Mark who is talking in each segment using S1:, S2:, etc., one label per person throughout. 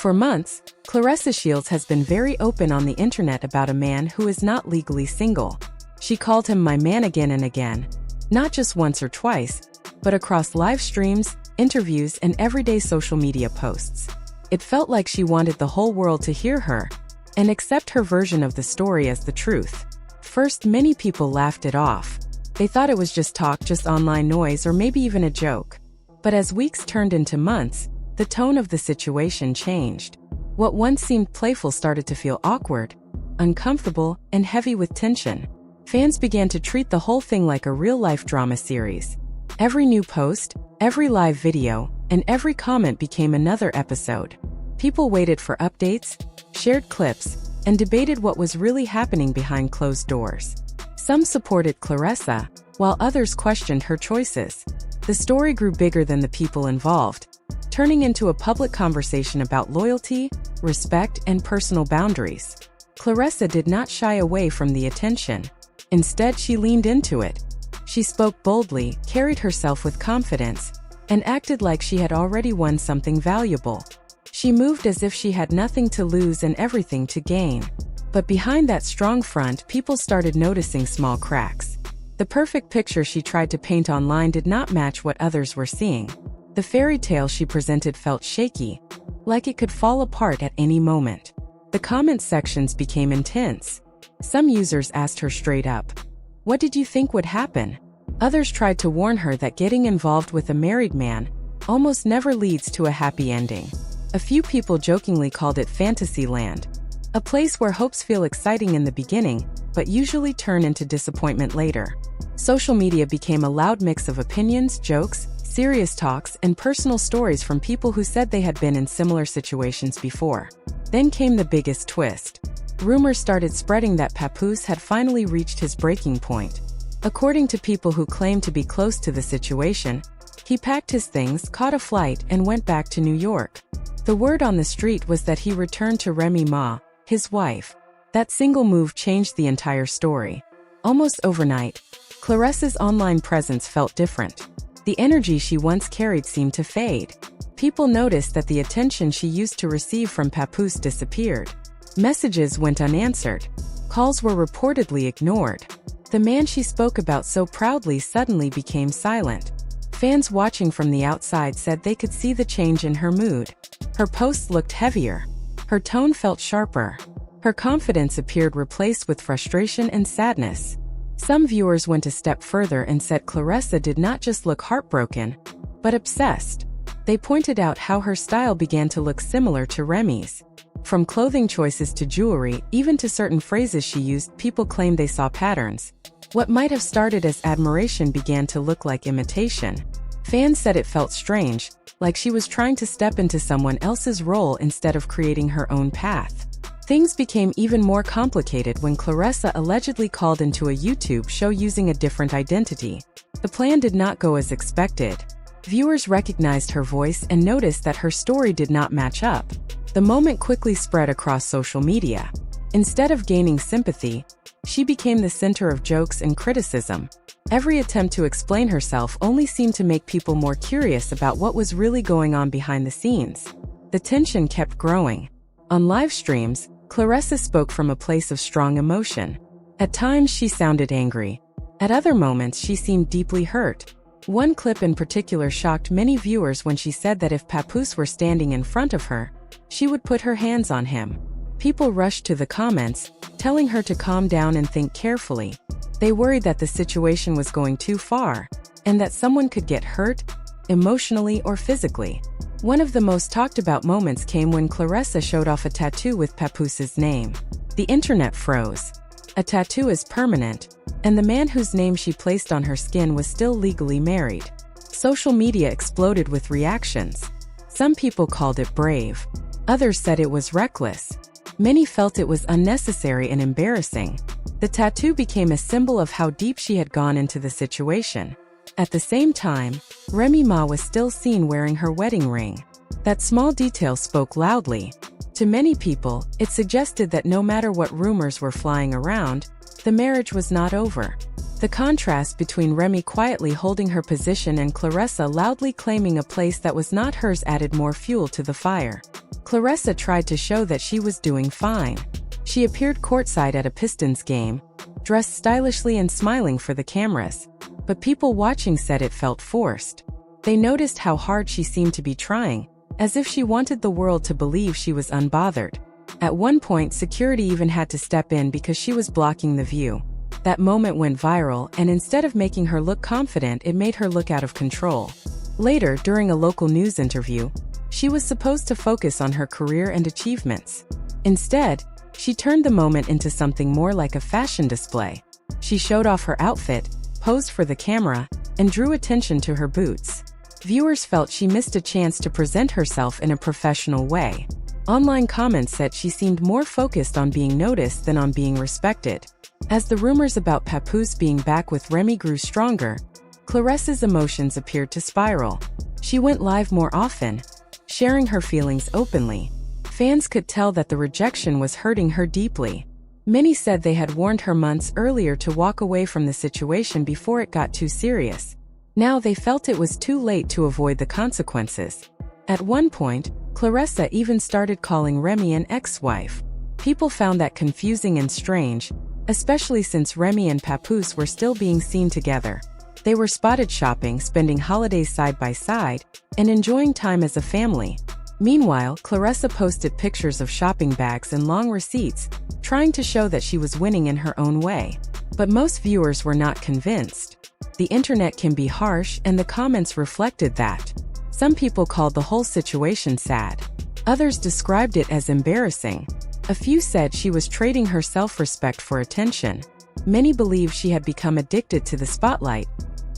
S1: For months, Claressa Shields has been very open on the internet about a man who is not legally single. She called him my man again and again, not just once or twice, but across live streams, interviews, and everyday social media posts. It felt like she wanted the whole world to hear her and accept her version of the story as the truth. First, many people laughed it off. They thought it was just talk, just online noise, or maybe even a joke. But as weeks turned into months, the tone of the situation changed. What once seemed playful started to feel awkward, uncomfortable, and heavy with tension. Fans began to treat the whole thing like a real-life drama series. Every new post, every live video, and every comment became another episode. People waited for updates, shared clips, and debated what was really happening behind closed doors. Some supported Claressa, while others questioned her choices. The story grew bigger than the people involved, turning into a public conversation about loyalty, respect, and personal boundaries. Claressa did not shy away from the attention. Instead, she leaned into it. She spoke boldly, carried herself with confidence, and acted like she had already won something valuable. She moved as if she had nothing to lose and everything to gain. But behind that strong front, people started noticing small cracks. The perfect picture she tried to paint online did not match what others were seeing. The fairy tale she presented felt shaky, like it could fall apart at any moment. The comment sections became intense. Some users asked her straight up, "What did you think would happen?" Others tried to warn her that getting involved with a married man almost never leads to a happy ending. A few people jokingly called it fantasy land, a place where hopes feel exciting in the beginning, but usually turn into disappointment later. Social media became a loud mix of opinions, jokes, serious talks, and personal stories from people who said they had been in similar situations before. Then came the biggest twist. Rumors started spreading that Papoose had finally reached his breaking point. According to people who claimed to be close to the situation, he packed his things, caught a flight, and went back to New York. The word on the street was that he returned to Remy Ma, his wife. That single move changed the entire story. Almost overnight, Claressa's online presence felt different. The energy she once carried seemed to fade. People noticed that the attention she used to receive from Papoose disappeared. Messages went unanswered. Calls were reportedly ignored. The man she spoke about so proudly suddenly became silent. Fans watching from the outside said they could see the change in her mood. Her posts looked heavier. Her tone felt sharper. Her confidence appeared replaced with frustration and sadness. Some viewers went a step further and said Claressa did not just look heartbroken, but obsessed. They pointed out how her style began to look similar to Remy's. From clothing choices to jewelry, even to certain phrases she used, people claimed they saw patterns. What might have started as admiration began to look like imitation. Fans said it felt strange, like she was trying to step into someone else's role instead of creating her own path. Things became even more complicated when Claressa allegedly called into a YouTube show using a different identity. The plan did not go as expected. Viewers recognized her voice and noticed that her story did not match up. The moment quickly spread across social media. Instead of gaining sympathy, she became the center of jokes and criticism. Every attempt to explain herself only seemed to make people more curious about what was really going on behind the scenes. The tension kept growing. On live streams, Claressa spoke from a place of strong emotion. At times she sounded angry. At other moments she seemed deeply hurt. One clip in particular shocked many viewers when she said that if Papoose were standing in front of her, she would put her hands on him. People rushed to the comments, telling her to calm down and think carefully. They worried that the situation was going too far, and that someone could get hurt, emotionally or physically. One of the most talked about moments came when Claressa showed off a tattoo with Papoose's name. The internet froze. A tattoo is permanent, and the man whose name she placed on her skin was still legally married. Social media exploded with reactions. Some people called it brave. Others said it was reckless. Many felt it was unnecessary and embarrassing. The tattoo became a symbol of how deep she had gone into the situation. At the same time, Remy Ma was still seen wearing her wedding ring. That small detail spoke loudly. To many people, it suggested that no matter what rumors were flying around, the marriage was not over. The contrast between Remy quietly holding her position and Claressa loudly claiming a place that was not hers added more fuel to the fire. Claressa tried to show that she was doing fine. She appeared courtside at a Pistons game, dressed stylishly and smiling for the cameras. But people watching said it felt forced. They noticed how hard she seemed to be trying, as if she wanted the world to believe she was unbothered. At one point, security even had to step in because she was blocking the view. That moment went viral, and instead of making her look confident, it made her look out of control. Later, during a local news interview, she was supposed to focus on her career and achievements. Instead, she turned the moment into something more like a fashion display. She showed off her outfit, posed for the camera, and drew attention to her boots. Viewers felt she missed a chance to present herself in a professional way. Online comments said she seemed more focused on being noticed than on being respected. As the rumors about Papoose being back with Remy grew stronger, Claressa's emotions appeared to spiral. She went live more often, sharing her feelings openly. Fans could tell that the rejection was hurting her deeply. Many said they had warned her months earlier to walk away from the situation before it got too serious. Now they felt it was too late to avoid the consequences. At one point, Claressa even started calling Remy an ex-wife. People found that confusing and strange, especially since Remy and Papoose were still being seen together. They were spotted shopping, spending holidays side by side, and enjoying time as a family. Meanwhile, Claressa posted pictures of shopping bags and long receipts, trying to show that she was winning in her own way. But most viewers were not convinced. The internet can be harsh, and the comments reflected that. Some people called the whole situation sad. Others described it as embarrassing. A few said she was trading her self-respect for attention. Many believed she had become addicted to the spotlight,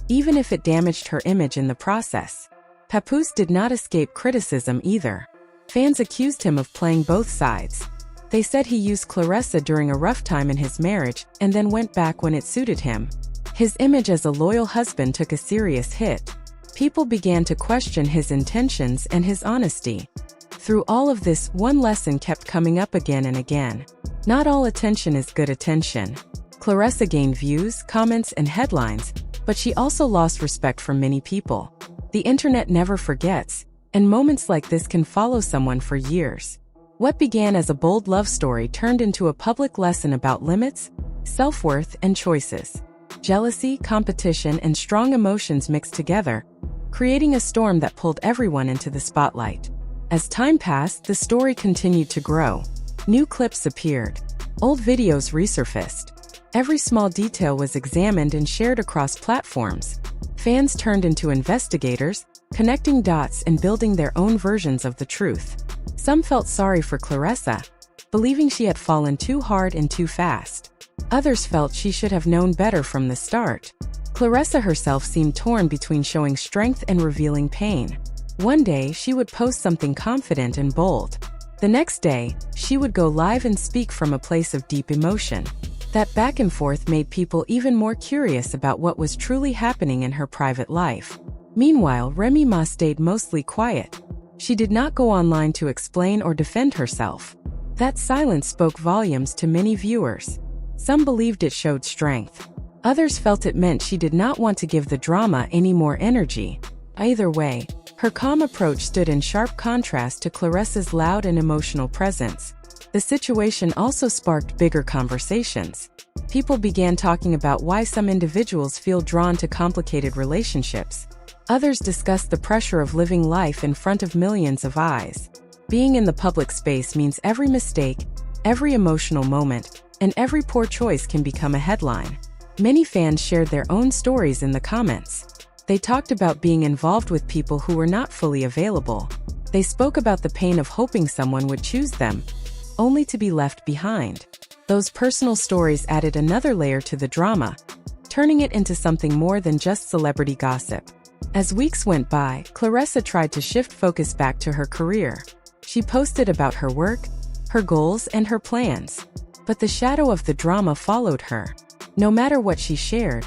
S1: even if it damaged her image in the process. Papoose did not escape criticism either. Fans accused him of playing both sides. They said he used Claressa during a rough time in his marriage and then went back when it suited him. His image as a loyal husband took a serious hit. People began to question his intentions and his honesty. Through all of this, one lesson kept coming up again and again. Not all attention is good attention. Claressa gained views, comments, and headlines, but she also lost respect from many people. The internet never forgets, and moments like this can follow someone for years. What began as a bold love story turned into a public lesson about limits, self-worth, and choices. Jealousy, competition, and strong emotions mixed together, creating a storm that pulled everyone into the spotlight. As time passed, the story continued to grow. New clips appeared. Old videos resurfaced. Every small detail was examined and shared across platforms. Fans turned into investigators, connecting dots and building their own versions of the truth. Some felt sorry for Claressa, believing she had fallen too hard and too fast. Others felt she should have known better from the start. Claressa herself seemed torn between showing strength and revealing pain. One day, she would post something confident and bold. The next day, she would go live and speak from a place of deep emotion. That back and forth made people even more curious about what was truly happening in her private life. Meanwhile, Remy Ma stayed mostly quiet. She did not go online to explain or defend herself. That silence spoke volumes to many viewers. Some believed it showed strength. Others felt it meant she did not want to give the drama any more energy. Either way, her calm approach stood in sharp contrast to Claressa's loud and emotional presence. The situation also sparked bigger conversations. People began talking about why some individuals feel drawn to complicated relationships. Others discussed the pressure of living life in front of millions of eyes. Being in the public space means every mistake, every emotional moment, and every poor choice can become a headline. Many fans shared their own stories in the comments. They talked about being involved with people who were not fully available. They spoke about the pain of hoping someone would choose them, only to be left behind. Those personal stories added another layer to the drama, turning it into something more than just celebrity gossip. As weeks went by, Claressa tried to shift focus back to her career. She posted about her work, her goals, and her plans. But the shadow of the drama followed her. No matter what she shared,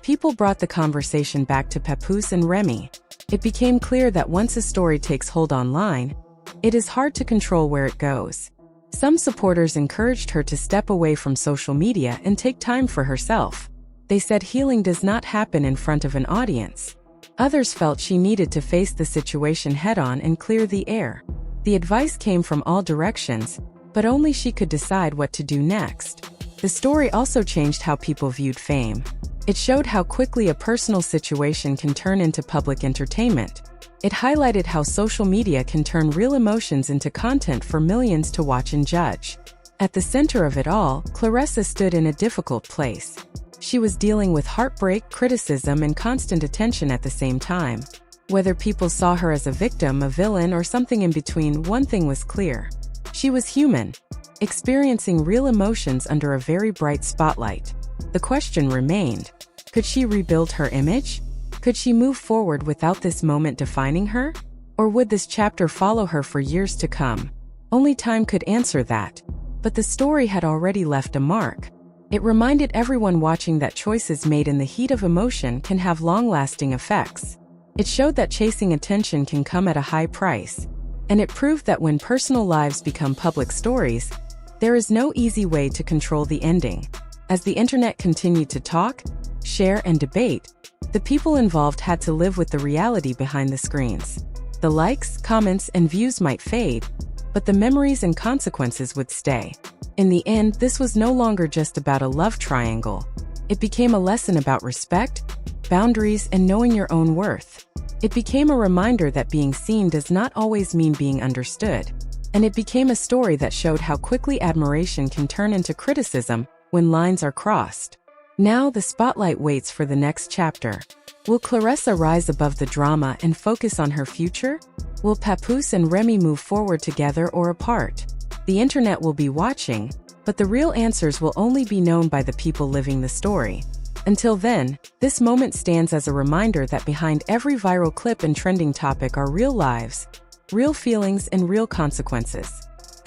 S1: people brought the conversation back to Papoose and Remy. It became clear that once a story takes hold online, it is hard to control where it goes. Some supporters encouraged her to step away from social media and take time for herself. They said healing does not happen in front of an audience. Others felt she needed to face the situation head-on and clear the air. The advice came from all directions, but only she could decide what to do next. The story also changed how people viewed fame. It showed how quickly a personal situation can turn into public entertainment. It highlighted how social media can turn real emotions into content for millions to watch and judge. At the center of it all, Claressa stood in a difficult place. She was dealing with heartbreak, criticism, and constant attention at the same time. Whether people saw her as a victim, a villain, or something in between, one thing was clear. She was human, experiencing real emotions under a very bright spotlight. The question remained, could she rebuild her image? Could she move forward without this moment defining her? Or would this chapter follow her for years to come? Only time could answer that. But the story had already left a mark. It reminded everyone watching that choices made in the heat of emotion can have long-lasting effects. It showed that chasing attention can come at a high price. And it proved that when personal lives become public stories, there is no easy way to control the ending. As the internet continued to talk, share, and debate, the people involved had to live with the reality behind the screens. The likes, comments, and views might fade, but the memories and consequences would stay. In the end, this was no longer just about a love triangle. It became a lesson about respect, boundaries, and knowing your own worth. It became a reminder that being seen does not always mean being understood. And it became a story that showed how quickly admiration can turn into criticism when lines are crossed. Now the spotlight waits for the next chapter. Will Claressa rise above the drama and focus on her future? Will Papoose and Remy move forward together or apart? The internet will be watching, but the real answers will only be known by the people living the story. Until then, this moment stands as a reminder that behind every viral clip and trending topic are real lives, real feelings, and real consequences.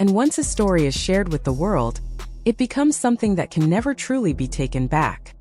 S1: And once a story is shared with the world, it becomes something that can never truly be taken back.